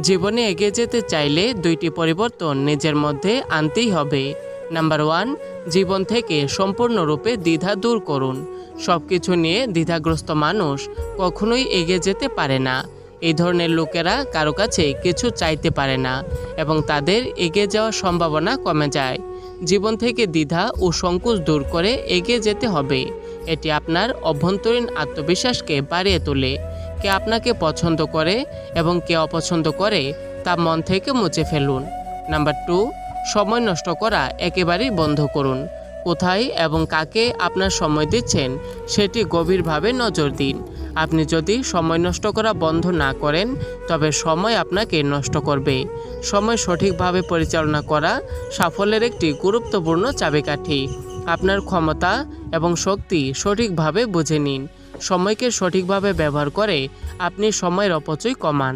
জীবনে এগিয়ে যেতে চাইলে দুইটি পরিবর্তন নিজের মধ্যে আনতেই হবে। নাম্বার 1, জীবন থেকে সম্পূর্ণরূপে দ্বিধা দূর করুন। সব কিছু নিয়ে দ্বিধাগ্রস্ত মানুষ কখনোই এগিয়ে যেতে পারে না। এই ধরনের লোকেরা কারো কাছে কিছু চাইতে পারে না এবং তাদের এগিয়ে যাওয়ার সম্ভাবনা কমে যায়। জীবন থেকে দ্বিধা ও সংকোচ দূর করে এগিয়ে যেতে হবে। এটি আপনার অভ্যন্তরীণ আত্মবিশ্বাসকে বাড়িয়ে তোলে। কে আপনাকে পছন্দ করে এবং কে অপছন্দ করে তা মন থেকে মুছে ফেলুন। নাম্বার 2, সময় নষ্ট করা একেবারেই বন্ধ করুন। কোথায় এবং কাকে আপনার সময় দিচ্ছেন সেটি গভীরভাবে নজর দিন। আপনি যদি সময় নষ্ট করা বন্ধ না করেন তবে সময় আপনাকে নষ্ট করবে। সময় সঠিকভাবে পরিচালনা করা সাফল্যের একটি গুরুত্বপূর্ণ চাবিকাঠি। আপনার ক্ষমতা এবং শক্তি সঠিকভাবে বুঝে নিন। সময়কে সঠিকভাবে ব্যবহার করে আপনি সময়ের অপচয় কমান।